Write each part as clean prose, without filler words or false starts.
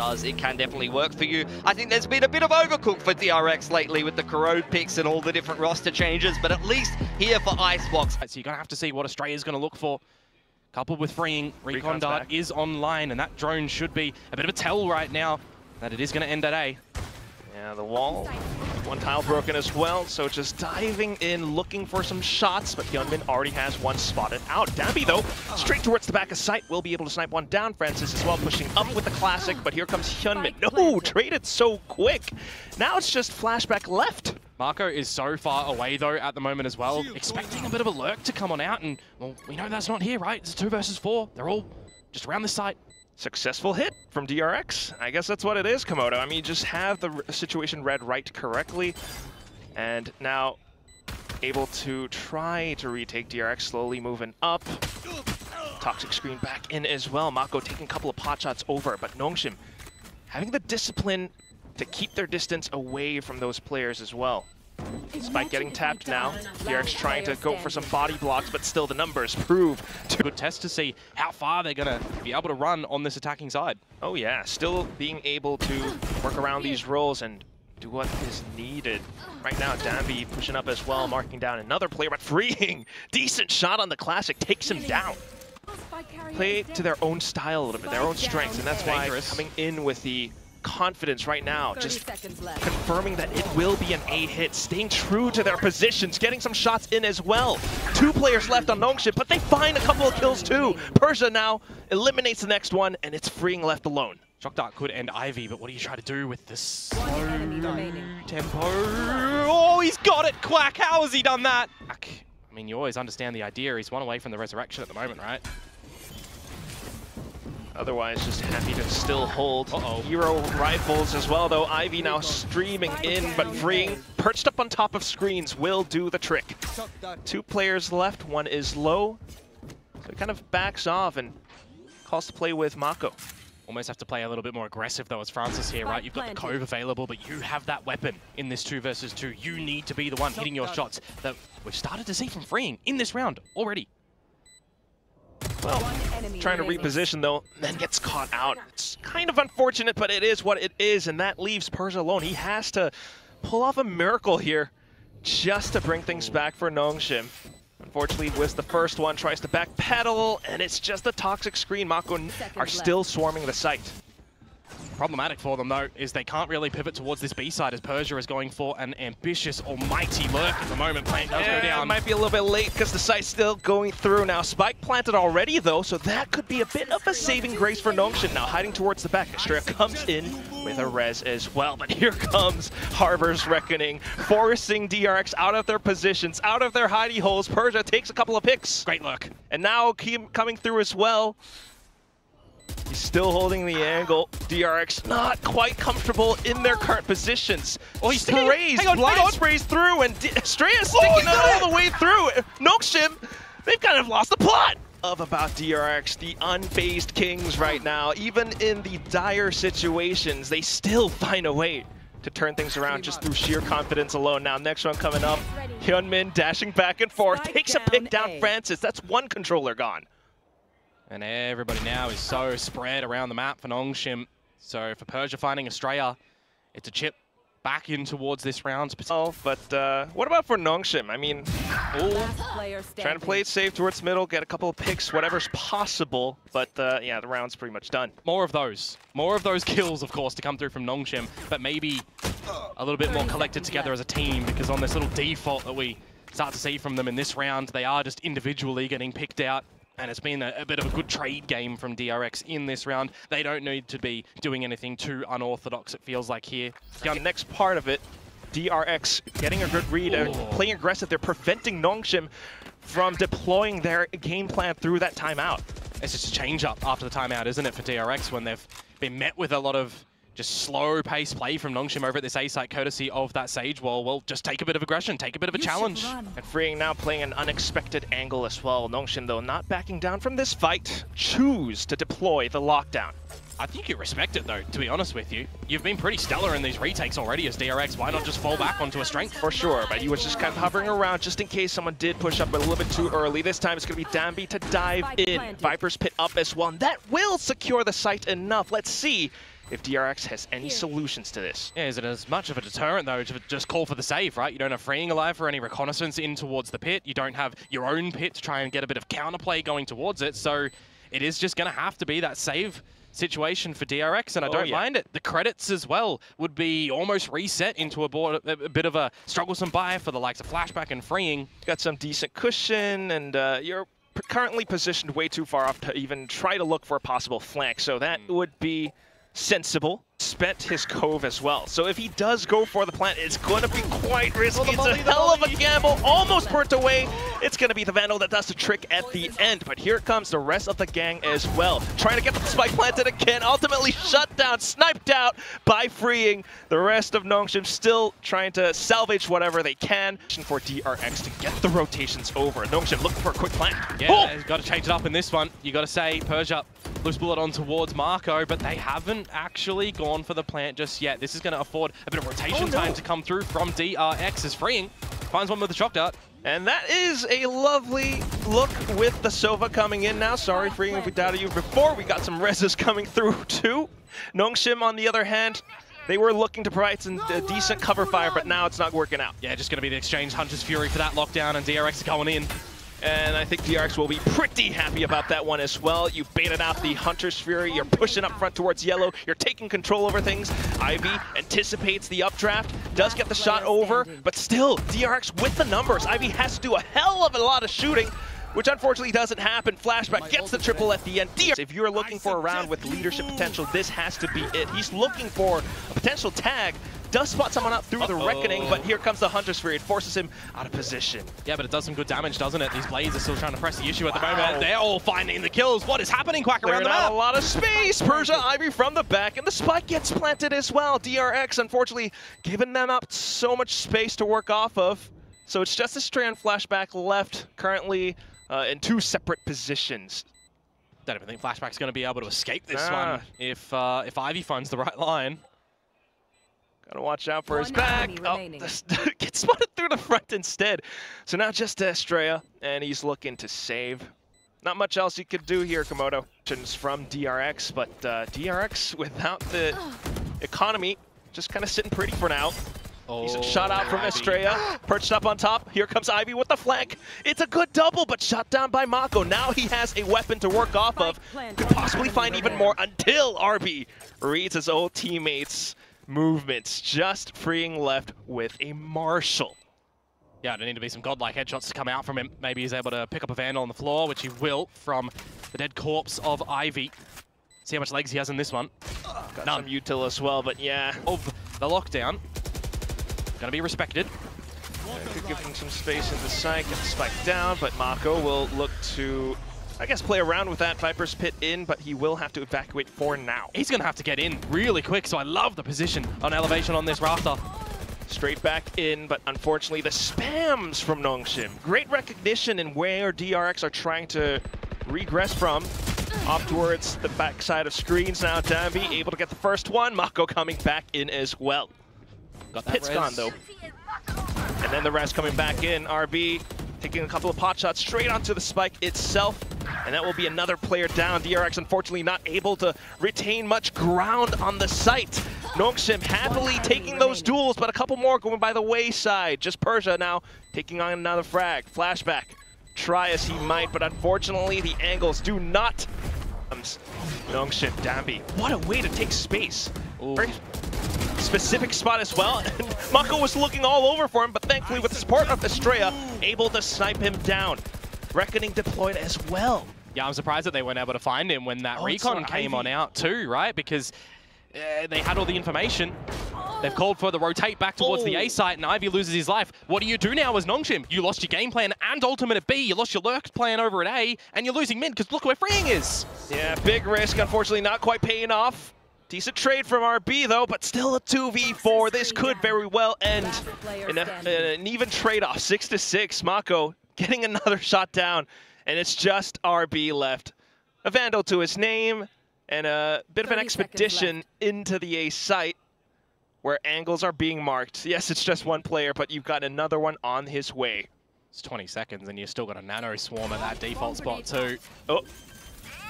does, it can definitely work for you. I think there's been a bit of overcook for DRX lately with the corrode picks and all the different roster changes, but at least here for Icebox. So you're going to have to see what Australia's going to look for. Coupled with freeing, Recon Dart is online, and that drone should be a bit of a tell right now that it is going to end at A. Yeah, the wall, one tile broken as well, so just diving in, looking for some shots, but Hyunmin already has one spotted out. Dambi, though, straight towards the back of sight, will be able to snipe one down. Francis as well, pushing up with the classic, but here comes Hyunmin. No, traded so quick. Now it's just flashback left. Marco is so far away, though, at the moment as well, expecting a bit of a lurk to come on out, and, well, we know that's not here, right? It's 2 versus 4. They're all just around the site. Successful hit from DRX. I guess that's what it is, Komodo. I mean, you just have the situation read right correctly, and now able to try to retake DRX, slowly moving up. Toxic screen back in as well. Mako taking a couple of pot shots over, but Nongshim having the discipline to keep their distance away from those players as well. Spike getting tapped now. DRX trying to go for some body blocks, but still the numbers prove to... Good test to see how far they're going to be able to run on this attacking side. Oh yeah, still being able to work around these roles and do what is needed. Right now, Dambi pushing up as well, marking down another player, but freeing. Decent shot on the classic, takes him down. Play to their own style a little bit, their own strengths, and that's why coming in with the confidence right now, just confirming that it will be an A hit, staying true to their positions, getting some shots in as well. 2 players left on Nongshim, but they find a couple of kills too. Persia now eliminates the next one, and it's freeing left alone. Shock Dart could end Ivy, but what do you try to do with this slow tempo? Oh, he's got it! Quack, how has he done that? I mean, you always understand the idea. He's 1 away from the resurrection at the moment, right? Otherwise, just happy to still hold hero rifles as well, though. Ivy now streaming in, but freeing. Perched up on top of screens will do the trick. 2 players left, 1 is low. So he kind of backs off and calls to play with Mako. Almost have to play a little bit more aggressive, though, as Francis here, right? You've got the Cove available, but you have that weapon in this 2 versus 2. You need to be the one hitting your shots that we've started to see from freeing in this round already. Well, trying to reposition though, then gets caught out. It's kind of unfortunate, but it is what it is, and that leaves Persia alone. He has to pull off a miracle here just to bring things back for Nongshim. Unfortunately, with the first one, tries to backpedal, and it's just a toxic screen. Mako are still swarming the site. Problematic for them, though, is they can't really pivot towards this B side as Persia is going for an ambitious, almighty lurk at the moment. Plant does go down. Might be a little bit late because the site's still going through now. Spike planted already, though, so that could be a bit of a saving grace for Nongshim now, hiding towards the back. Estrella comes in with a res as well, but here comes Harbor's Reckoning, forcing DRX out of their positions, out of their hidey holes. Persia takes a couple of picks. Great lurk. And now Keem coming through as well. He's still holding the angle. DRX not quite comfortable in their current positions. Oh, he sprays, blind sprays through, and Estrella sticking all the way through. Nongshim, they've kind of lost the plot of about DRX, the unfazed kings right now. Even in the dire situations, they still find a way to turn things around just through sheer confidence alone. Now, next one coming up, Hyunmin dashing back and forth, takes a pick down Francis. That's 1 controller gone. And everybody now is so spread around the map for Nongshim. So for Persia finding Estrella, it's a chip back in towards this round. Oh, but what about for Nongshim? I mean, trying to play it safe towards middle, get a couple of picks, whatever's possible. But yeah, the round's pretty much done. More of those kills, of course, to come through from Nongshim, but maybe a little bit more collected together as a team, because on this little default that we start to see from them in this round, they are just individually getting picked out. And it's been a bit of a good trade game from DRX in this round. They don't need to be doing anything too unorthodox, it feels like here. The next part of it, DRX getting a good read, playing aggressive. They're preventing Nongshim from deploying their game plan through that timeout. It's just a change-up after the timeout, isn't it, for DRX, when they've been met with a lot of just slow-paced play from Nongshim over at this A site, courtesy of that Sage Wall. Well, just take a bit of aggression, take a bit of a challenge. And freeing now playing an unexpected angle as well. Nongshim, though, not backing down from this fight, choose to deploy the lockdown. I think you respect it, though, to be honest with you. You've been pretty stellar in these retakes already as DRX. Why not just fall back onto a strength? For sure, but he was just kind of hovering around just in case someone did push up a little bit too early. This time it's going to be Dambi to dive in. Viper's pit up as well, and that will secure the site enough. Let's see if DRX has any solutions to this. Yeah, is it as much of a deterrent, though, to just call for the save, right? You don't have freeing alive for any reconnaissance in towards the pit. You don't have your own pit to try and get a bit of counterplay going towards it. So it is just going to have to be that save situation for DRX, and I don't mind it. The credits as well would be almost reset into a bit of a strugglesome buy for the likes of Flashback and freeing. Got some decent cushion, and you're currently positioned way too far off to even try to look for a possible flank, so that would be sensible. Spent his cove as well, so if he does go for the plant, it's going to be quite risky. It's a hell of a gamble, almost burnt away. It's going to be the Vandal that does the trick at the end, but here comes the rest of the gang as well, trying to get the spike planted again, ultimately shut down, sniped out by freeing. The rest of Nongshim still trying to salvage whatever they can for DRX to get the rotations over. Nongshim looking for a quick plant. Yeah, he's got to change it up in this one. You got to say, Persia, loose bullet on towards Marco, but they haven't actually gone for the plant just yet. This is going to afford a bit of rotation time to come through from DRX as freeing finds one with the shock dart. And that is a lovely look with the Sova coming in now. Sorry, freeing if we doubted you before. We got some reses coming through too. Nongshim, on the other hand, they were looking to provide some decent cover fire, but now it's not working out. Yeah, just going to be the exchange Hunter's Fury for that lockdown, and DRX going in. And I think DRX will be pretty happy about that one as well. You baited out the Hunter's Fury, you're pushing up front towards yellow, you're taking control over things. Ivy anticipates the updraft, does get the shot over, but still, DRX with the numbers. Ivy has to do a hell of a lot of shooting, which unfortunately doesn't happen. Flashback gets the triple at the end. If you're looking for a round with leadership potential, this has to be it. He's looking for a potential tag. Does spot someone up through the Reckoning, but here comes the Hunter's Fury. It forces him out of position. Yeah, but it does some good damage, doesn't it? These Blades are still trying to press the issue at the moment. They're all finding the kills. What is happening, Quack, around the map? A lot of space. Persia, Ivy from the back, and the spike gets planted as well. DRX, unfortunately, giving them up so much space to work off of. So it's just a Strand Flashback left, currently in two separate positions. Don't even think Flashback's going to be able to escape this one if Ivy finds the right line. Gotta watch out for his back. Oh, gets spotted through the front instead. So now just Estrella, and he's looking to save. Not much else he could do here, Komodo. From DRX, but DRX without the economy, just kind of sitting pretty for now. Decent shot out from Estrella, perched up on top. Here comes Ivy with the flank. It's a good double, but shot down by Mako. Now he has a weapon to work off of. Could possibly find even more until RB reads his old teammates' movements, just freeing left with a Marshall. Yeah, there need to be some godlike headshots to come out from him. Maybe he's able to pick up a Vandal on the floor, which he will from the dead corpse of Ivy. See how much legs he has in this one. Got some util as well, but yeah. Of the lockdown. Gonna be respected. Could give him some space in the site, get the spike down, but Mako will look to, I guess, play around with that Viper's Pit in, but he will have to evacuate for now. He's going to have to get in really quick, so I love the position on elevation on this rafter. Straight back in, but unfortunately the spams from Nongshim. Great recognition in where DRX are trying to regress from. Off towards the backside of screens now. Danby able to get the first one. Mako coming back in as well. Got that Pit's gone though. And then the rest coming back in. RB taking a couple of pot shots straight onto the spike itself. And that will be another player down. DRX unfortunately not able to retain much ground on the site. Nongshim happily taking those duels, but a couple more going by the wayside. Just Persia now taking on another frag. Flashback. Try as he might, but unfortunately the angles do not. Nongshim, Danby. What a way to take space. Very specific spot as well. And Mako was looking all over for him, but thankfully with the support of Estrella, able to snipe him down. Reckoning deployed as well. Yeah, I'm surprised that they weren't able to find him when that recon came on out too, right? Because they had all the information. They've called for the rotate back towards the A site, and Ivy loses his life. What do you do now as Nongshim? You lost your game plan and ultimate at B. You lost your lurk plan over at A, and you're losing mid because look where freeing is. Yeah, big risk. Unfortunately, not quite paying off. Decent trade from RB though, but still a 2v4. This could very well end in an even trade-off, 6-6. Mako getting another shot down, and it's just RB left. A Vandal to his name, and a bit of an expedition into the A site, where angles are being marked. Yes, it's just one player, but you've got another one on his way. It's 20 seconds, and you've still got a nano swarm at that default spot too. Oh,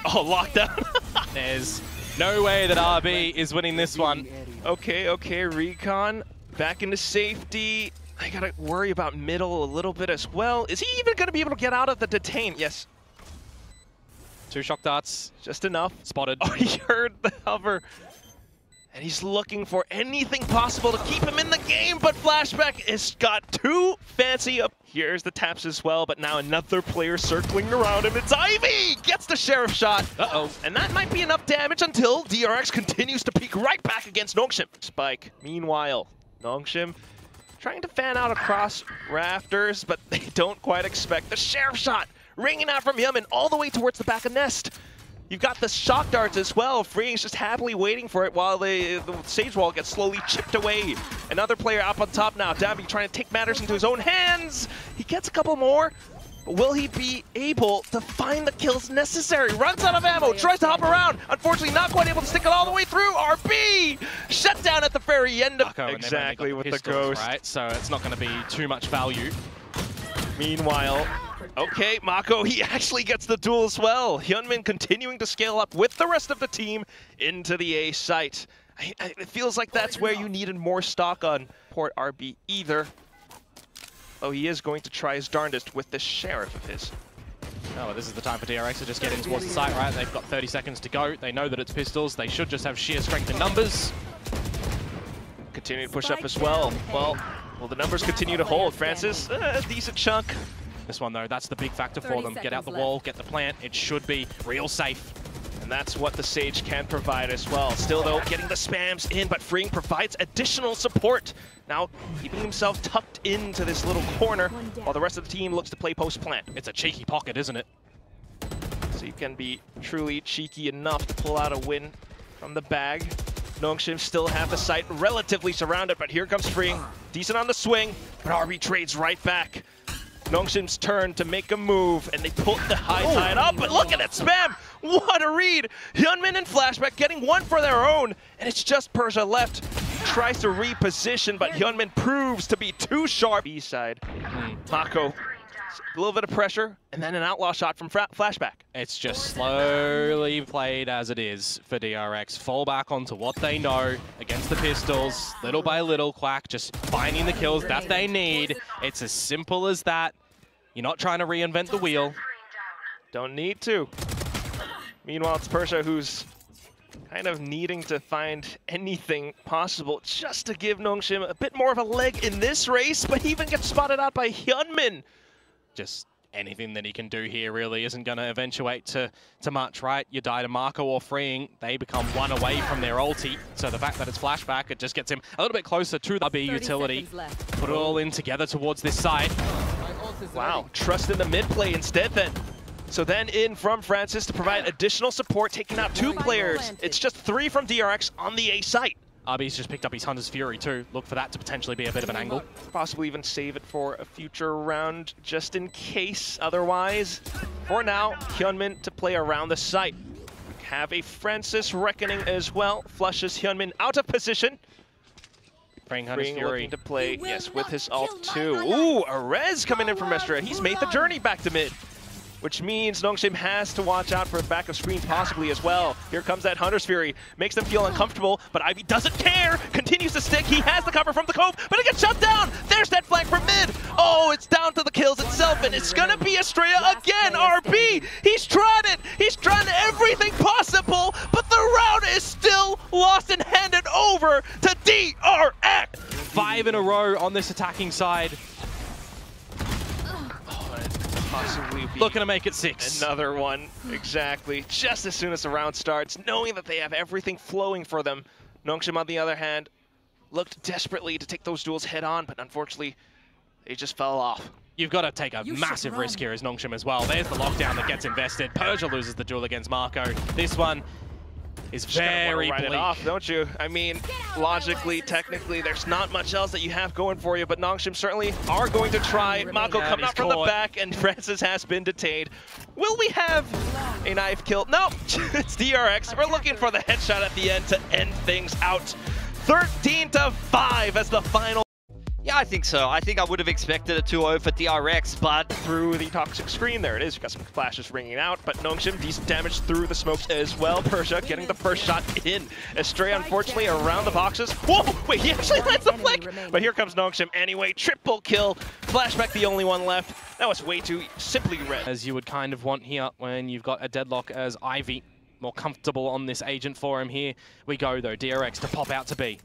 Oh, lockdown. There's no way that RB is winning this one. Okay, Recon back into safety. I gotta worry about middle a little bit as well. Is he even gonna be able to get out of the detain? Yes. 2 shock darts. Just enough. Spotted. Oh, he heard the hover. And he's looking for anything possible to keep him in the game, but Flashback has got too fancy up. Here's the taps as well, but now another player circling around him. It's Ivy! Gets the Sheriff shot. Uh-oh. And that might be enough damage until DRX continues to peek right back against Nongshim. Spike. Meanwhile, Nongshim trying to fan out across rafters, but they don't quite expect the Sheriff shot. Ringing out from Yemen all the way towards the back of Nest. You've got the shock darts as well. Freeing's just happily waiting for it while the Sage Wall gets slowly chipped away. Another player up on top now. Dabby trying to take matters into his own hands. He gets a couple more, but will he be able to find the kills necessary? Runs out of ammo, tries to hop around. Unfortunately, not quite able to stick it all the way through. RB shut down at the very end of exactly with pistols, the ghost. Right, so it's not going to be too much value. Meanwhile, okay, Mako, he actually gets the duel as well. Hyunmin continuing to scale up with the rest of the team into the A site. It feels like that's where you needed more stock on Port RB either. Oh, he is going to try his darndest with this Sheriff of his. Oh, well, this is the time for DRX to just get in towards the site, right? They've got 30 seconds to go. They know that it's pistols. They should just have sheer strength in numbers. Continue to push up as well. Well, will the numbers continue to hold? Francis, a decent chunk. This one, though, that's the big factor for them. Get out the wall, get the plant. It should be real safe. And that's what the Sage can provide as well. Still, though, getting the spams in, but Freeing provides additional support. Now, keeping himself tucked into this little corner while the rest of the team looks to play post-plant. It's a cheeky pocket, isn't it? So you can be truly cheeky enough to pull out a win from the bag. Nongshim still have the site relatively surrounded, but here comes Freeing. Decent on the swing, but RB trades right back. Nongshim's turn to make a move, and they put the high tide up, but look at that spam! What a read! Hyunmin and Flashback getting one for their own, and it's just Persia left. Tries to reposition, but Hyunmin proves to be too sharp. B-side. Mako, a little bit of pressure, and then an outlaw shot from Flashback. It's just slowly played as it is for DRX. Fall back onto what they know against the pistols, little by little, Quack just finding the kills that they need. It's as simple as that. You're not trying to reinvent the wheel. Don't need to. Meanwhile, it's Persia who's kind of needing to find anything possible just to give Nongshim a bit more of a leg in this race, but he even gets spotted out by Hyunmin. Just anything that he can do here really isn't going to eventuate to much, right? You die to Marco or Freeing, they become one away from their ulti. So the fact that it's Flashback, it just gets him a little bit closer to the RB utility. Put it all in together towards this side. Wow, trust in the mid play instead then. So then in from Francis to provide additional support, taking out 2 players. It's just 3 from DRX on the A site. RB's just picked up his Hunter's Fury too. Look for that to potentially be a bit of an angle. Possibly even save it for a future round just in case. Otherwise, for now, Hyunmin to play around the site. Have a Francis Reckoning as well. Flushes Hyunmin out of position. Freeing Hunter's Fury. Looking to play, yes, with his ult too. Ooh, a res coming in from Mestra. He's made the journey back to mid, which means Nongshim has to watch out for backup screens possibly as well. Here comes that Hunter's Fury. Makes them feel uncomfortable, but Ivy doesn't care. Continues to stick. He has the cover from the Cove, but it gets shut down. There's that flank from mid. Oh, it's down to the kills itself, and it's gonna be Estrella again. RB, he's tried it. He's tried everything possible, but the round is still lost and handed over to DRX. 5 in a row on this attacking side. Possibly be looking to make it 6. Another one, exactly. Just as soon as the round starts, knowing that they have everything flowing for them. Nongshim, on the other hand, looked desperately to take those duels head on, but unfortunately, they just fell off. You've got to take a massive risk here as Nongshim as well. There's the lockdown that gets invested. Persia loses the duel against Marco. This one is very bleak. It off, don't you? I mean, logically, technically, there's not much else that you have going for you, but Nongshim certainly are going to try. Mako coming up from the back, and Francis has been detained. Will we have a knife kill? No, it's DRX. We're looking for the headshot at the end to end things out. 13-5 as the final. Yeah, I think so. I think I would have expected a 2-0 for DRX, but through the toxic screen, there it is. You've got some flashes ringing out, but Nongshim, decent damage through the smokes as well. Persia getting the first shot in. Astray, unfortunately, around the boxes. Whoa! Wait, he actually lands the flick! But here comes Nongshim anyway. Triple kill. Flashback, the only one left. That was way too simply red. As you would kind of want here when you've got a deadlock as Ivy. More comfortable on this agent for him. Here we go, though. DRX to pop out to B.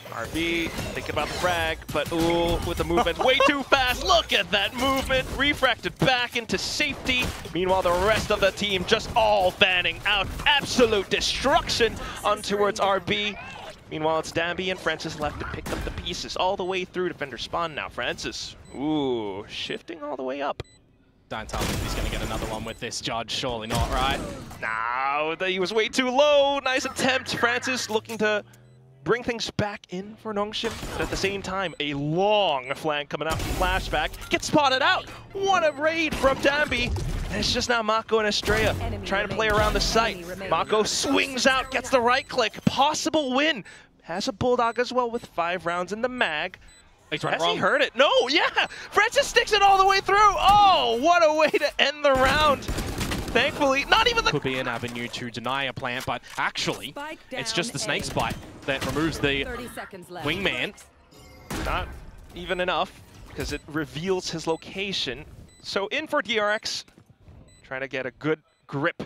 RB, thinking about the frag, but ooh, with the movement way too fast. Look at that movement, refracted back into safety. Meanwhile, the rest of the team just all fanning out. Absolute destruction on towards RB. Meanwhile, it's Dambi and Francis left to pick up the pieces all the way through defender spawn now. Francis, ooh, shifting all the way up. Don't tell me he's going to get another one with this judge. Surely not, right? No, he was way too low. Nice attempt. Francis looking to bring things back in for Nongshim, but at the same time, a long flank coming out from Flashback. Gets spotted out. What a raid from Dambi. And it's just now Mako and Estrella trying to play around the site. Mako swings out, gets the right click. Possible win. Has a Bulldog as well with 5 rounds in the mag. Has he heard it? No, yeah! Francis sticks it all the way through! Oh, what a way to end the round! Thankfully, not even the... Could be an avenue to deny a plant, but actually, it's just the Snake's Bite that removes the wingman. Not even enough, because it reveals his location. So in for DRX, trying to get a good grip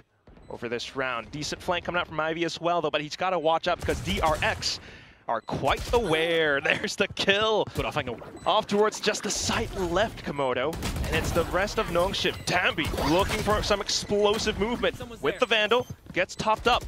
over this round. Decent flank coming out from Ivy as well, though, but he's got to watch out because DRX are quite aware. There's the kill. Good off angle. Off towards just the site left, Komodo. And it's the rest of Nongshim. Dambi looking for some explosive movement with the Vandal. Gets topped up.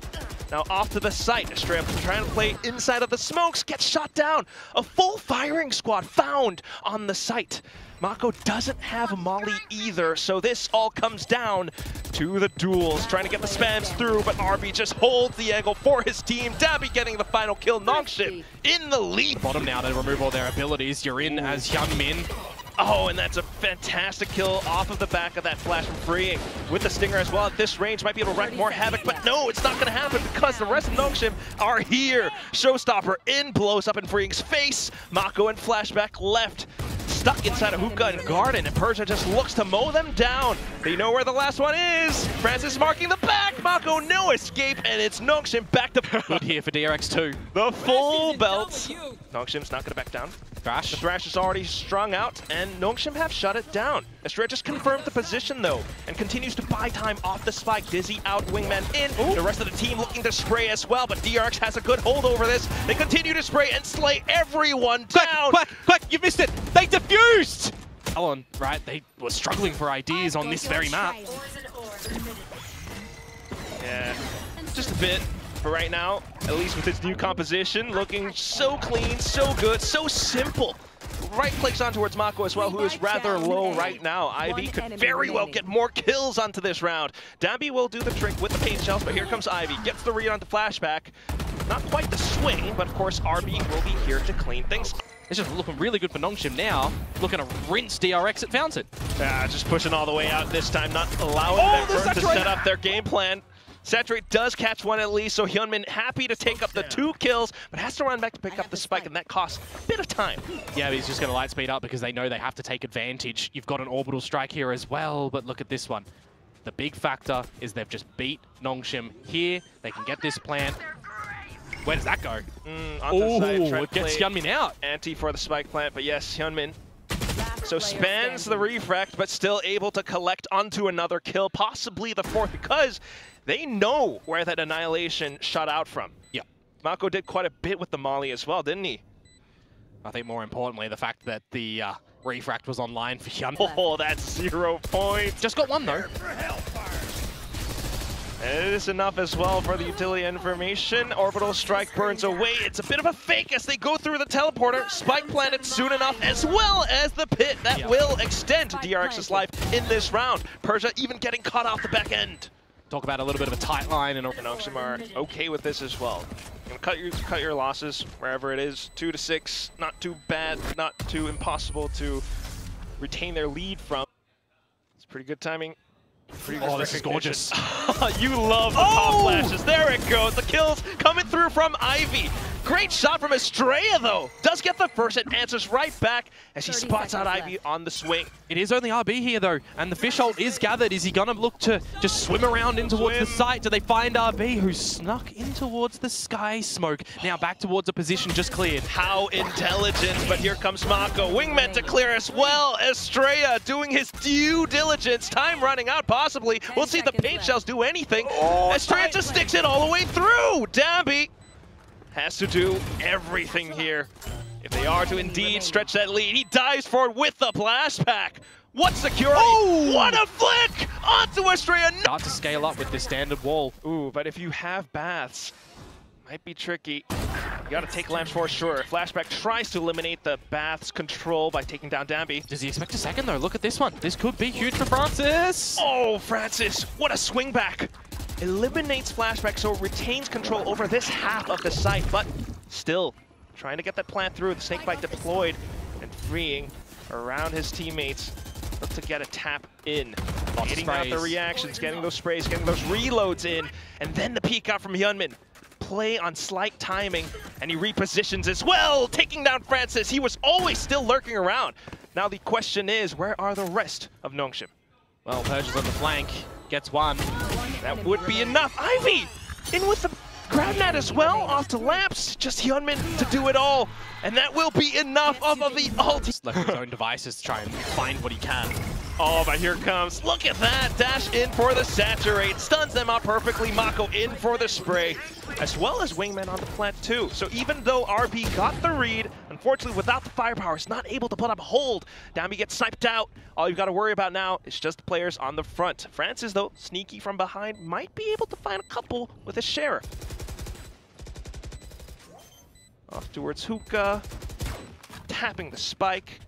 Now off to the site. Estrella trying to play inside of the smokes. Gets shot down. A full firing squad found on the site. Mako doesn't have a molly either, so this all comes down to the duels. Trying to get the spams through, but RB just holds the angle for his team. Dambi getting the final kill. Nongshim in the lead. Bottom now to remove all their abilities. You're in as Hyunmin. Oh, and that's a fantastic kill off of the back of that flash from Freeing. With the Stinger as well at this range, might be able to wreak more havoc, but no, it's not going to happen because the rest of Nongshim are here. Showstopper in, blows up in Freeing's face. Mako and Flashback left, stuck inside a hookah and garden, and Persia just looks to mow them down. They know where the last one is. Francis marking the back. Mako, no escape, and it's Nongshim back to... Good here for DRX too. The full belt. Nongshim's not going to back down. Thrash. The Thrash is already strung out, and Nongshim have shut it down. Estrella just confirmed the position, though, and continues to buy time off the spike. Dizzy out, Wingman in. Ooh. The rest of the team looking to spray as well, but DRX has a good hold over this. They continue to spray and slay everyone down. Quick, you missed it. They defused. Alan, right, they were struggling for ideas on this very map. Yeah, just a bit. But right now, at least with its new composition, looking so clean, so good, so simple. Right clicks on towards Mako as well, who is rather low right now. Ivy could very well get more kills onto this round. Dambi will do the trick with the paint shells, but here comes Ivy. Gets the read onto Flashback. Not quite the swing, but of course RB will be here to clean things. It's just looking really good for Nongshim now. Looking to rinse DRX at Fountain. Just pushing all the way out this time, not allowing them to set up their game plan. Saturate does catch one at least, so Hyunmin happy to take up the 2 kills, but has to run back to pick up the spike, and that costs a bit of time. Yeah, but he's just going to light speed up because they know they have to take advantage. You've got an orbital strike here as well, but look at this one. The big factor is they've just beat Nongshim here. They can get this plant. Where does that go? It gets Hyunmin out. Anti for the spike plant, but yes, Hyunmin. So spans the refract, but still able to collect onto another kill, possibly the 4th, because they know where that Annihilation shot out from. Yeah. Mako did quite a bit with the molly as well, didn't he? I think more importantly, the fact that the refract was online for Hyunmin. Oh, that's 0 points. Just got one, though. And it is enough as well for the utility information. Orbital strike burns away. It's a bit of a fake as they go through the teleporter. Spike planted soon enough, as well as the pit. That will extend DRX's life in this round. Persia even getting caught off the back end. Talk about a little bit of a tight line. And Nongshim are okay with this as well. Cut your losses wherever it is. 2 to 6, not too bad, not too impossible to retain their lead from. It's pretty good timing. Oh, this is gorgeous. You love the top flashes. There it goes. The kills coming through from Ivy. Great shot from Estrella, though. Does get the first and answers right back as he spots out Ivy on the swing. It is only RB here, though, and the fish ult is gathered. Is he going to look to just swim around in towards the site? Do they find RB, who snuck in towards the sky smoke? Now back towards a position just cleared. How intelligent, but here comes Mako. Wingman to clear as well. Estrella doing his due diligence. Time running out, possibly. We'll see if the paint shells do anything. Estrella just sticks it all the way through. Dambi has to do everything here if they are to indeed stretch that lead. He dives forward with the blast pack. What security? Oh, what a flick onto Estrella. Start to scale up with this standard wall. Ooh, but if you have baths, might be tricky. You gotta take lamps for sure. Flashback tries to eliminate the bath's control by taking down Dambi. Does he expect a second though? Look at this one. This could be huge for Francis. Oh, Francis, what a swing back. Eliminates Flashback, so retains control over this half of the site, but still trying to get that plant through. The snakebite deployed and freeing around his teammates. Look to get a tap in. Getting out the reactions, getting those sprays, getting those reloads in, and then the peek out from Hyunmin. Play on slight timing, and he repositions as well, taking down Francis. He was always still lurking around. Now the question is, where are the rest of Nongshim? Well, Persia's on the flank, gets one. That would be enough. Ivy in with the grab net as well, off to Lamps. Just Hyunmin to do it all, and that will be enough of the ult. Left his own devices to try and find what he can. Oh, but here comes, look at that, dash in for the saturate, stuns them out perfectly, Mako in for the spray, as well as Wingman on the plant too. So even though RB got the read, unfortunately without the firepower, is not able to put up a hold. Dambi gets sniped out. All you've got to worry about now is just the players on the front. Francis, though, sneaky from behind, might be able to find a couple with his share. Off towards Hookah, tapping the spike.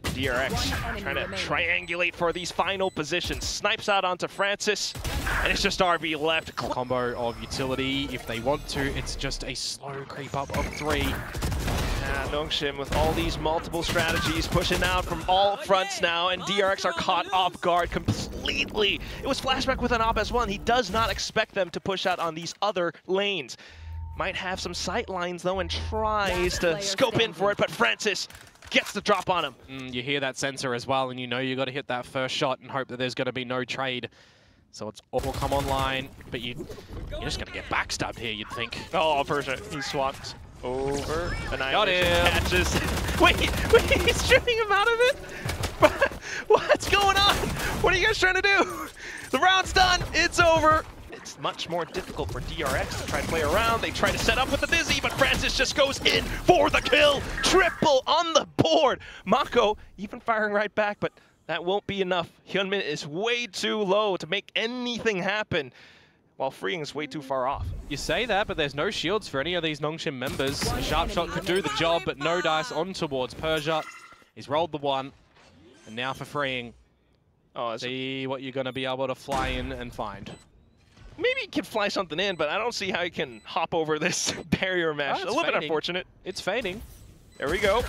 DRX trying to triangulate for these final positions. Snipes out onto Francis, and it's just RB left. Combo of utility, if they want to, it's just a slow creep up of 3. Nongshim with all these multiple strategies pushing out from all fronts now, and DRX are caught off guard completely. It was Flashback with an op as well, and he does not expect them to push out on these other lanes. Might have some sight lines though, and tries to scope in for it, but Francis gets the drop on him. You hear that sensor as well, and you know you got to hit that first shot and hope that there's going to be no trade. So it's all come online, but you're just going to get backstabbed here, you'd think. Oh, Persia, he swapped over. Got him. Catches. Wait, he's shooting him out of it? What's going on? What are you guys trying to do? The round's done. It's over. It's much more difficult for DRX to try to play around. They try to set up with the Dizzy, but Francis just goes in for the kill. Triple on the board. Mako even firing right back, but that won't be enough. Hyunmin is way too low to make anything happen, while freeing is way too far off. You say that, but there's no shields for any of these Nongshim members. Sharp Shot could do the job, but no dice on towards Persia. He's rolled the one, and now for freeing. Oh, see what you're going to be able to fly in and find. Maybe he can fly something in, but I don't see how he can hop over this barrier mesh. A little bit unfortunate. It's fading. There we go.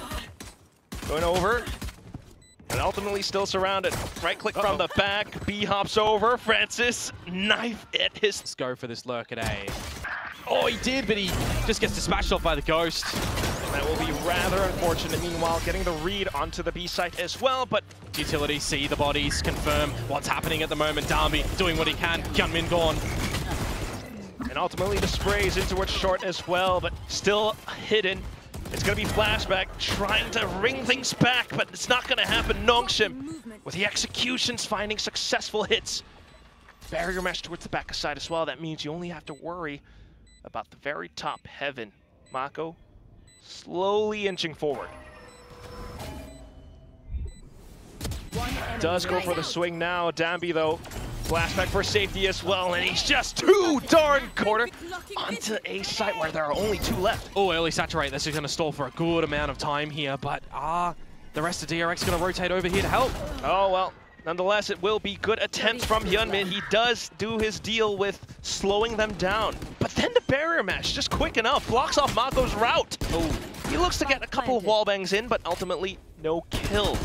Going over. And ultimately still surrounded. Right click from the back. B hops over. Francis, knife at his... Let's go for this lurk at A. Oh, he did, but he just gets dispatched off by the Ghost. And that will be rather unfortunate. Meanwhile, getting the read onto the B site as well, but... Utility, see the bodies, confirm what's happening at the moment. Dambi doing what he can. Hyunmin gone. And ultimately the sprays into it short as well, but still hidden. It's going to be Flashback trying to ring things back, but it's not going to happen. Nongshim with the executions finding successful hits. Barrier mesh towards the back side as well. That means you only have to worry about the very top heaven. Mako slowly inching forward. Does go for the swing now. Dambi though, flashback for safety as well, and he's just too darn quarter onto a site where there are only 2 left. Oh, early saturate. This is going to stall for a good amount of time here, but the rest of DRX going to rotate over here to help. Oh well, nonetheless, it will be good attempts from Hyunmin. He does do his deal with slowing them down, but then the barrier mesh just quick enough blocks off Mako's route. Oh, he looks to get a couple of wall bangs in, but ultimately no kill.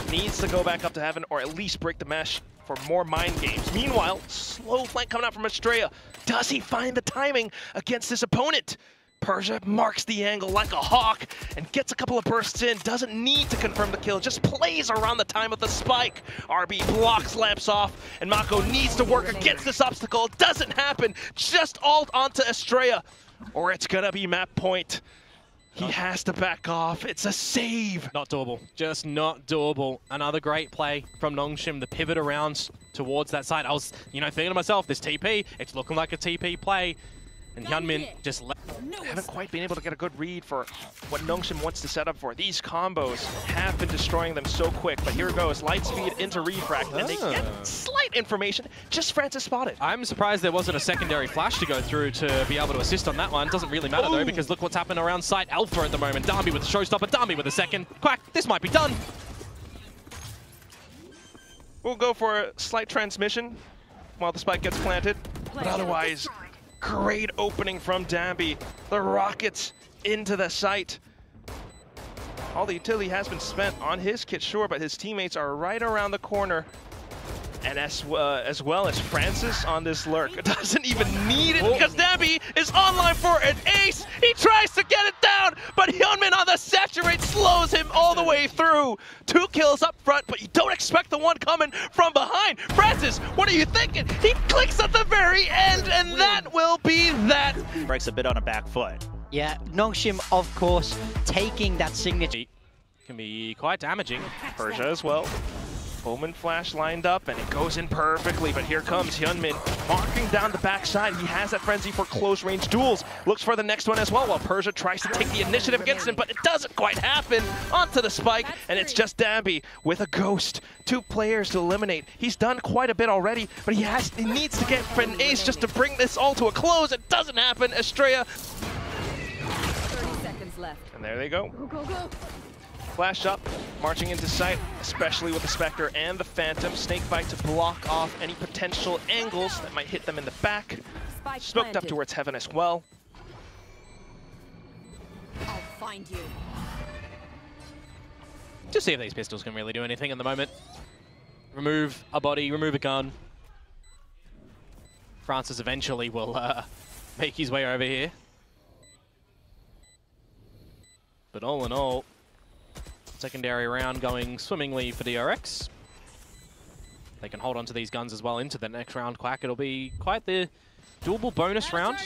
Needs to go back up to heaven or at least break the mesh for more mind games. Meanwhile, slow flank coming out from Estrella. Does he find the timing against his opponent? Persia marks the angle like a hawk and gets a couple of bursts in, doesn't need to confirm the kill, just plays around the time of the spike. RB blocks lamps off, and Mako needs to work against this obstacle. It doesn't happen, just ult onto Estrella, or it's gonna be map point. He has to back off. It's a save. Not doable. Just not doable. Another great play from Nongshim. The pivot around towards that side. I was, thinking to myself, this TP, it's looking like a TP play. And Hyunmin just left. Haven't quite been able to get a good read for what Nongshim wants to set up for. These combos have been destroying them so quick, but here goes. Light speed into refract, and they get slight information. Just Francis spotted. I'm surprised there wasn't a secondary flash to go through to be able to assist on that one. Doesn't really matter though, because look what's happening around site Alpha at the moment. Darby with the showstopper, Darby with a second. Quack, this might be done. We'll go for a slight transmission while the spike gets planted, but otherwise, great opening from Dambi. The rockets into the site. All the utility has been spent on his kit, sure, but his teammates are right around the corner. And as well as Francis on this lurk. Doesn't even need it because Dambi is online for an ace. He tries to get it down, but Hyunmin on the saturate slows him all the way through. 2 kills up front, but you don't expect the one coming from behind. Francis, what are you thinking? He clicks at the very end, and that will be that. Breaks a bit on a back foot. Yeah, Nongshim, of course, taking that signature. Can be quite damaging. Persia as well. Omen flash lined up, and it goes in perfectly, but here comes Hyunmin marking down the backside. He has that frenzy for close-range duels. Looks for the next one as well, while Persia tries to take the initiative against him, but it doesn't quite happen. Onto the spike, and it's just Dambi with a ghost. 2 players to eliminate. He's done quite a bit already, but he needs to get for an ace just to bring this all to a close. It doesn't happen. Estrella. 30 seconds left. And there they go. Go, go, go. Flash up, marching into sight, especially with the Spectre and the Phantom. Snakebite to block off any potential angles that might hit them in the back. Spike Smoked planted. up towards Heaven as well. I'll find you. Just see if these pistols can really do anything at the moment. Remove a body, remove a gun. Francis eventually will make his way over here. But all in all, secondary round going swimmingly for DRX. They can hold on to these guns as well into the next round. Quack, it'll be quite the doable bonus round.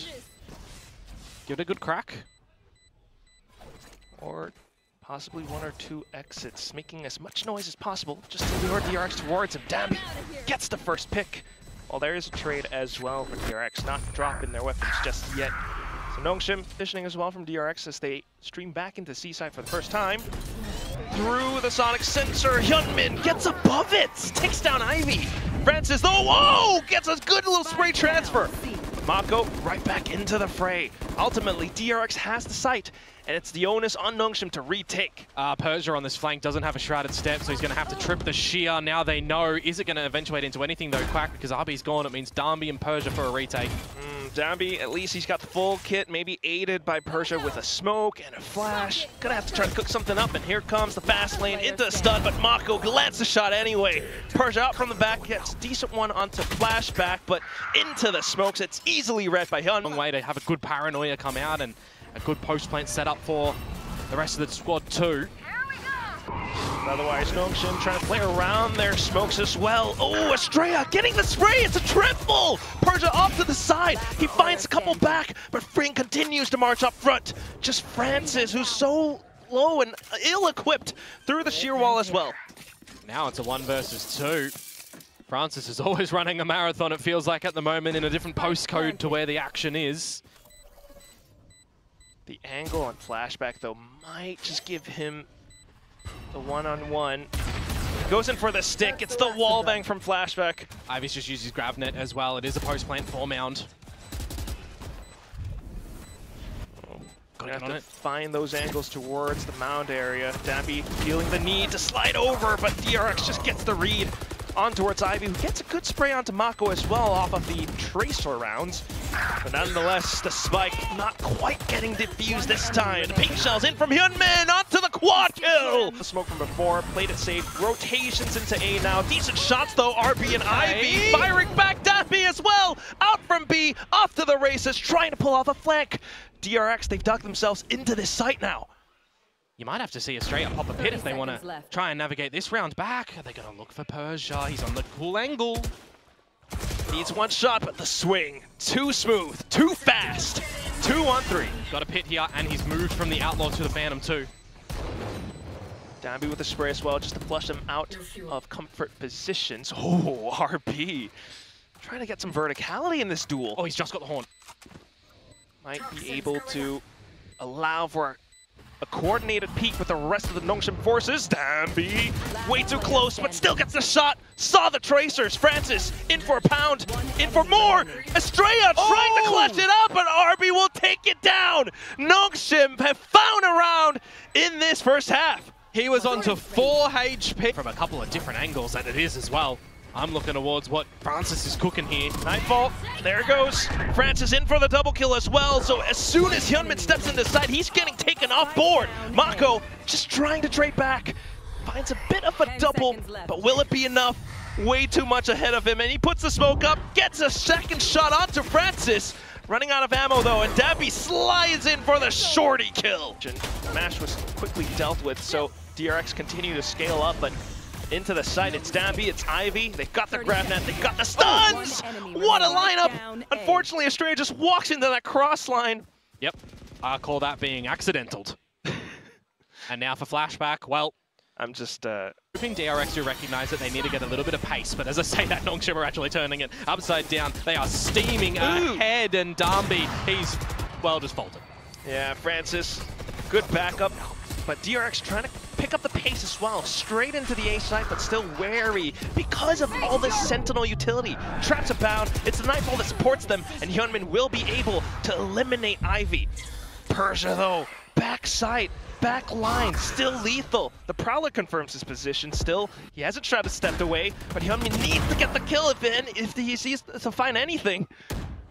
Give it a good crack. Or possibly 1 or 2 exits, making as much noise as possible just to lure DRX towards him. Dambi gets the first pick. Well, there is a trade as well for DRX, not dropping their weapons just yet. So Nongshim positioning as well from DRX as they stream back into Seaside for the first time. Through the sonic sensor, Hyunmin gets above it, takes down Ivy. Francis, though, whoa, gets a good little spray transfer. Mako right back into the fray. Ultimately, DRX has the site, and it's the onus on Nongshim to retake. Persia on this flank doesn't have a shrouded step, so he's going to have to trip the shear. Now they know. Is it going to eventuate into anything, though, Quack? Because RB's gone. It means Darby and Persia for a retake. Dambi, at least he's got the full kit, maybe aided by Persia with a smoke and a flash. Gonna have to try to cook something up, and here comes the fast lane into the stun, but Mako lands the shot anyway. Persia out from the back, gets a decent one onto flashback, but into the smokes. It's easily read by Hyun. Long way to have a good paranoia come out and a good post plant set up for the rest of the squad too. Otherwise, Nongshim trying to play around their smokes as well. Oh, Estrella getting the spray. It's a triple. Persia off to the side. He finds a couple back, but Fring continues to march up front. Just Francis, who's so low and ill-equipped through the sheer wall as well. Now it's a 1 versus 2. Francis is always running a marathon, it feels like, at the moment, in a different postcode to where the action is. The angle on flashback, though, might just give him the one-on-one. Goes in for the stick. It's the wall bang from flashback. Ivy's just used his grab net as well. It is a post plant 4 mound. Gonna have to find those angles towards the mound area. Dambi feeling the need to slide over, but DRX just gets the read on towards Ivy, who gets a good spray onto Mako as well off of the tracer rounds. But nonetheless, the spike not quite getting diffused this time. The pink shell's in from Hyunmin onto the quad kill. The smoke from before, played it safe. Rotations into A now. Decent shots though, RB and Ivy firing back. Dambi as well, out from B, off to the races, trying to pull off a flank. DRX, they've dug themselves into this site now. You might have to see a straight up pop a pit if they want to left. try and navigate this round back. Are they going to look for Persia? He's on the cool angle. Needs one shot, but the swing, too smooth, too fast. 2-on-3. Got a pit here, and he's moved from the Outlaw to the Phantom too. Danby with the spray as well, just to flush them out of comfort positions. Oh, RB. Trying to get some verticality in this duel. Oh, he's just got the horn. Might be able to allow for a coordinated peek with the rest of the Nongshim forces. Danby, way too close, but still gets the shot. Saw the tracers. Francis, in for a pound, in for more. Estrella trying to clutch it up, but RB will take it down. Nongshim have found a round in this first half. He was onto 4 HP from a couple of different angles, and it is as well. I'm looking towards what Francis is cooking here. Nightfall, there it goes. Francis in for the double kill as well. So as soon as Hyunmin steps in the side, he's getting taken off board. Mako just trying to trade back. Finds a bit of a double, but will it be enough? Way too much ahead of him, and he puts the smoke up, gets a second shot onto Francis. Running out of ammo though, and Danby slides in for the shorty kill. Mash was quickly dealt with, so DRX continue to scale up, but into the site, it's Danby, it's Ivy, they've got the grab net, they've got the stuns! What a lineup! Unfortunately, Estrella just walks into that cross line. Yep, I call that being accidental. And now for flashback, well, I'm just hoping DRX do recognize that they need to get a little bit of pace, but as I say that, Nongshim are actually turning it upside down. They are steaming ahead, and Danby, he's, well, just folded. Yeah, Francis, good backup, but DRX trying to pick up the pace as well. Straight into the A site, but still wary because of all this Sentinel utility. Traps abound, it's the Nightfall that supports them, and Hyunmin will be able to eliminate Ivy. Persia though, back site, back line, still lethal. The Prowler confirms his position still. He hasn't tried to step away, but Hyunmin needs to get the kill if he sees to find anything.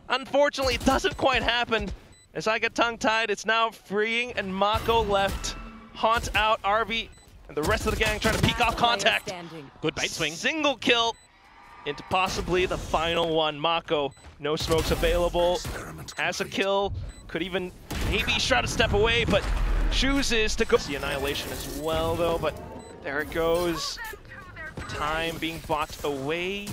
Unfortunately, it doesn't quite happen. As I get tongue-tied, it's now freeing, and Mako left. Haunt out, RB, and the rest of the gang trying to peek off contact. Good bait swing. Single kill into possibly the final one. Mako, no smokes available. Has a kill, could even maybe try to step away, but chooses to go. The annihilation as well though, but there it goes. Time being bought away.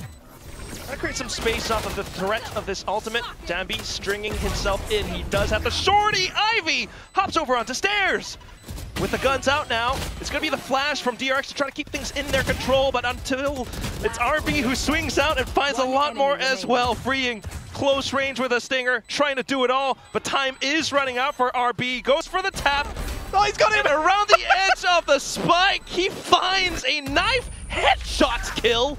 Trying to create some space off of the threat of this ultimate. Danby stringing himself in. He does have the shorty. Ivy hops over onto stairs. With the guns out now, it's going to be the flash from DRX to try to keep things in their control, but until it's RB who swings out and finds a lot more as well, freeing close range with a stinger, trying to do it all, but time is running out for RB. Goes for the tap. Oh, he's got him around the edge of the spike. He finds a knife headshot kill.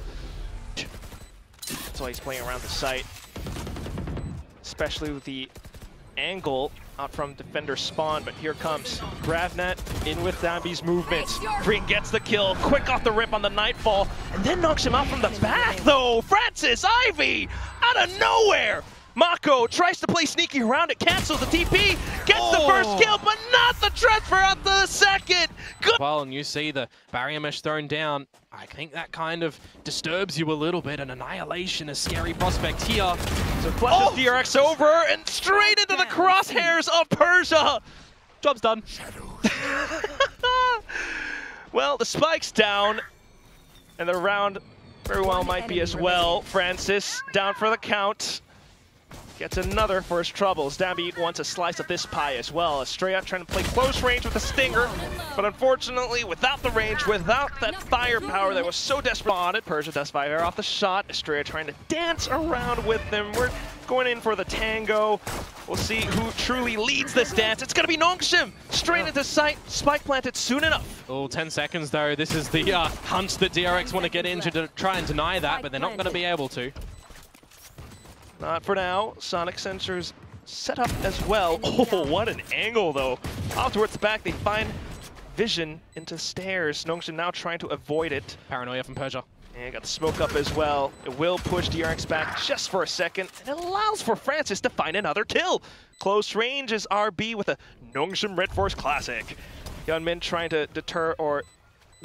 That's why he's playing around the site, especially with the angle out from defender spawn, but here comes Gravnet in with Danby's movements. Green gets the kill, quick off the rip on the Nightfall, and then knocks him out from the back though. Francis, Ivy, out of nowhere. Mako tries to play sneaky around it, cancels the TP, gets the first kill, but not the transfer out the second. Good. Well, and you see the barrier mesh thrown down. I think that kind of disturbs you a little bit. An annihilation, a scary prospect here. So flushes DRX over and straight into the crosshairs of Persia. Job's done. Well, the spike's down, and the round very well might be as well. Francis down for the count. Gets another for his troubles. Danby wants a slice of this pie as well. Estrella trying to play close range with a stinger, but unfortunately, without the range, without that firepower that was so desperate on it, Persia does fire off the shot. Estrella trying to dance around with them. We're going in for the tango. We'll see who truly leads this dance. It's going to be Nongshim. Straight into sight. Spike planted soon enough. Oh, 10 seconds though. This is the hunt that DRX want to get into to try and deny that, but they're not going to be able to. Not for now. Sonic sensors set up as well. Oh, what an angle, though. Off towards the back, they find vision into stairs. Nongshim now trying to avoid it. Paranoia from Persia. And got the smoke up as well. It will push DRX back just for a second, and it allows for Francis to find another kill. Close range is RB with a Nongshim Red Force Classic. Hyunmin trying to deter or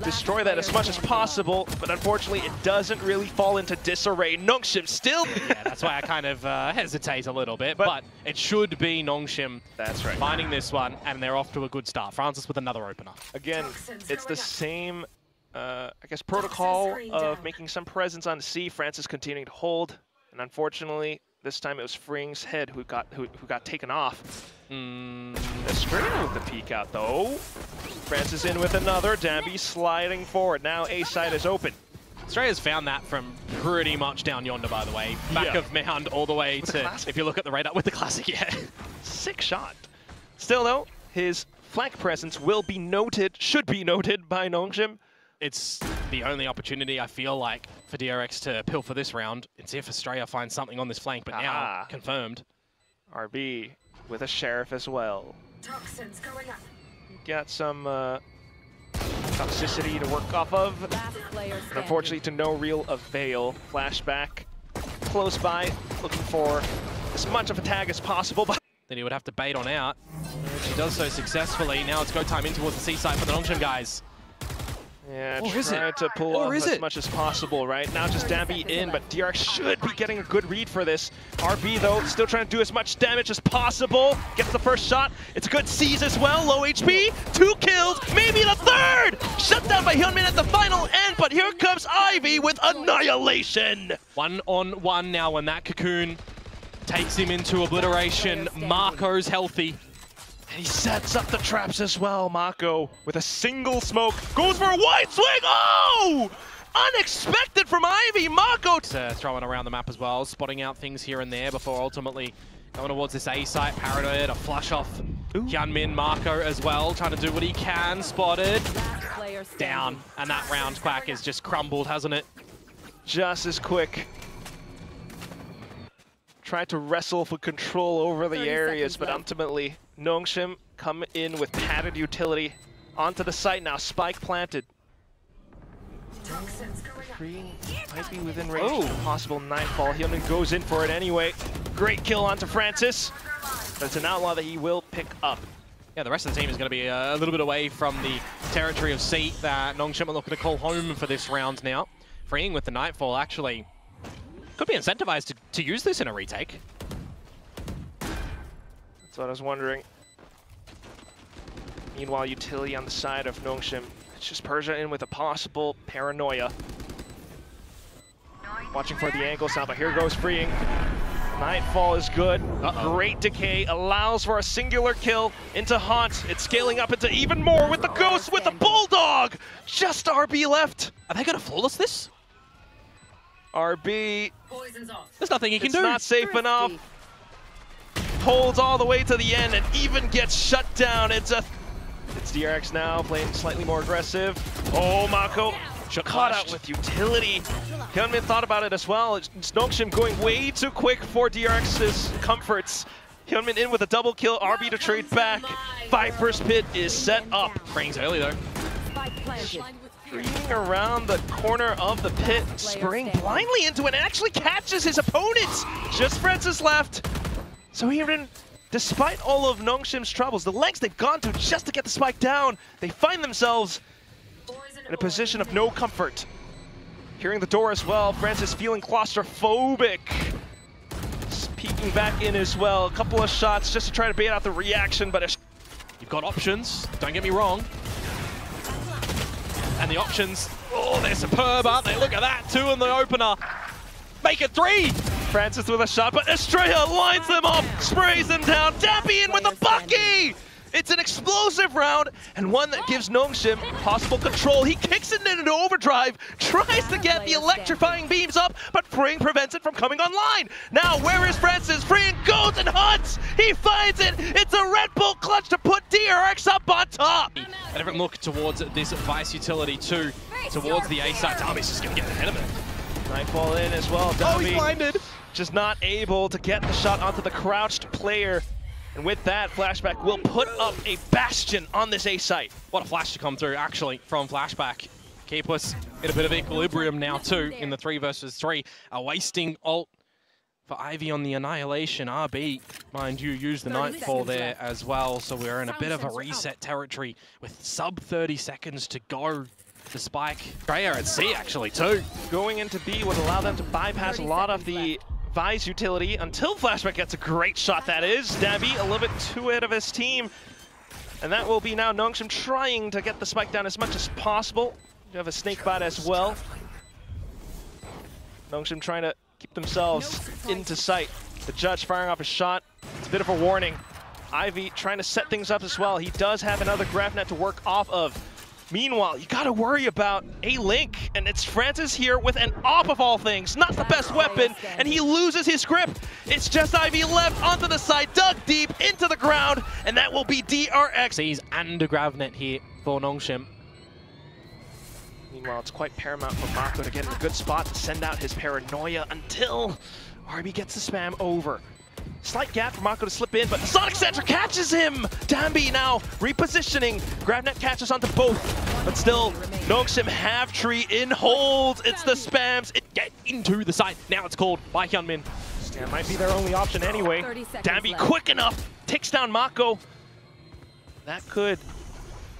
destroy that as much as possible, but unfortunately it doesn't really fall into disarray. Nongshim still... Yeah, that's why I kind of hesitate a little bit, but it should be Nongshim that's right. finding this one, and they're off to a good start. Francis with another opener. Again, it's the same, I guess, protocol of making some presence on C. Francis continuing to hold, and unfortunately, this time it was Fring's head who got taken off. Estrella with the peek out though. Francis in with another. Dambi sliding forward. Now A side is open. Australia's found that from pretty much down yonder, by the way. Back of mound all the way to, if you look at the radar, with the classic, yeah. Sick shot. Still though, his flank presence will be noted, should be noted by Nongshim. It's the only opportunity, I feel like, for DRX to pilfer this round and see if Australia finds something on this flank, but now confirmed. RB with a Sheriff as well. Toxins going up. Got some toxicity to work off of. But unfortunately, to no real avail. Flashback close by, looking for as much of a tag as possible. But then he would have to bait on out. She does so successfully. Now it's go time in towards the C side for the Nongshim guys. Yeah, try to pull off as much as possible, right? Now just Dambi in, but DRX should be getting a good read for this. RB, though, still trying to do as much damage as possible. Gets the first shot. It's a good seize as well. Low HP. 2 kills, maybe the third! Shut down by Hyunmin at the final end, but here comes Ivy with Annihilation! 1-on-1 now when that cocoon takes him into obliteration. Marco's healthy. And he sets up the traps as well. Mako with a single smoke goes for a wide swing. Oh! Unexpected from Ivy. Mako throwing around the map as well, spotting out things here and there before ultimately going towards this A site. Paranoid, a flush off Hyunmin. Marco as well, trying to do what he can. Spotted. Down. And that round quack is just crumbled, hasn't it? Just as quick. Tried to wrestle for control over the areas, but ultimately Nongshim come in with padded utility onto the site now. Spike planted. Free might be within range of possible nightfall. Hyunmin goes in for it anyway. Great kill onto Francis, but it's an outlaw that he will pick up. Yeah, the rest of the team is going to be a little bit away from the territory of C that Nongshim are looking to call home for this round now. Freeing with the nightfall actually could be incentivized to use this in a retake. That's what I was wondering. Meanwhile, utility on the side of Nongshim. It's just Persia in with a possible paranoia. Watching for the angles now, but here goes freeing. Nightfall is good. Great decay allows for a singular kill into Haunt. It's scaling up into even more with the Ghost with the Bulldog. Just RB left. Are they going to flawless this? RB. There's nothing he can do. It's not safe enough. Holds all the way to the end and even gets shut down. It's DRX now playing slightly more aggressive. Oh, Mako caught out with utility. Hyunmin thought about it as well. It's Nongshim going way too quick for DRX's comforts. Hyunmin in with a double kill. RB to trade back. Viper's Pit is set up. Rings early though. Streaming around the corner of the pit, spraying blindly into it and actually catches his opponents. Just Francis left. So even despite all of Nongshim's troubles, the lengths they've gone to just to get the spike down, they find themselves in a position of no comfort. Hearing the door as well, Francis feeling claustrophobic. Peeking back in as well. A couple of shots just to try to bait out the reaction, but you've got options, don't get me wrong. And the options, oh, they're superb, aren't they? Look at that, 2 in the opener. Make it 3! Francis with a shot, but Estrella lines them up, sprays them down. Dambi in with a Bucky! It's an explosive round, and one that gives Nongshim possible control. He kicks it into overdrive, tries to get the electrifying beams up, but Fring prevents it from coming online. Now, where is Francis? Fring goes and hunts! He finds it! It's a Red Bull clutch to put DRX up on top! And everyone look towards this Vice utility too, towards the A side. Darby's just gonna get ahead of it. Nightfall in as well. Darby he's blinded! Just not able to get the shot onto the crouched player. And with that, Flashback will put up a bastion on this A site. What a flash to come through, actually, from Flashback. Keep us in a bit of equilibrium now, too, in the 3 versus 3. A wasting ult for Ivy on the Annihilation. RB, mind you, used the Nightfall there as well, so we're in a bit of a reset territory with sub 30 seconds to go. The spike. Greyer at C actually too. Going into B would allow them to bypass a lot of the Vi's utility until Flashback gets a great shot, that is. Dabby a little bit too ahead of his team. And that will be now Nongshim trying to get the spike down as much as possible. You have a snake bite as well. Nongshim trying to keep themselves into sight. The judge firing off a shot. It's a bit of a warning. Ivy trying to set things up as well. He does have another grab net to work off of. Meanwhile, you gotta worry about a Link, and it's Francis here with an AWP of all things. Not the best weapon, and he loses his grip. It's just Ivy left onto the side, dug deep into the ground, and that will be DRX. He's and a grab net here for Nongshim. Meanwhile, it's quite paramount for Mako to get in a good spot to send out his paranoia until RB gets the spam over. Slight gap for Mako to slip in, but the Sonic Center catches him! Dambi now repositioning. Grabnet catches onto both, but still, Nongshim have tree in hold. It's the spams. It Get into the side. Now it's called by Hyunmin. yeah, might be their only option anyway. 30 seconds Dambi left. quick enough, takes down Mako. That could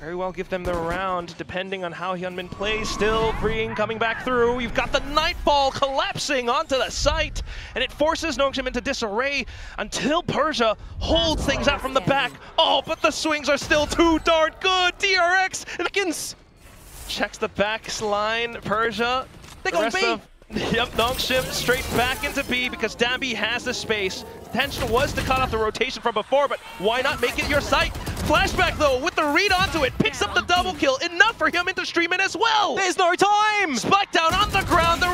very well give them the round, depending on how Hyunmin plays. Still Green coming back through. You've got the Nightfall collapsing onto the site, and it forces Nongshim into disarray until Persia holds things out from the back. Oh, but the swings are still too darn good. DRX Wiggins checks the backline. Persia. They go B. Yep, Nongshim straight back into B because Dambi has the space. Intention was to cut off the rotation from before, but why not make it your site? Flashback though, with the read onto it, picks up the double kill, enough for him into stream in as well. There's no time. Spike down on the ground, the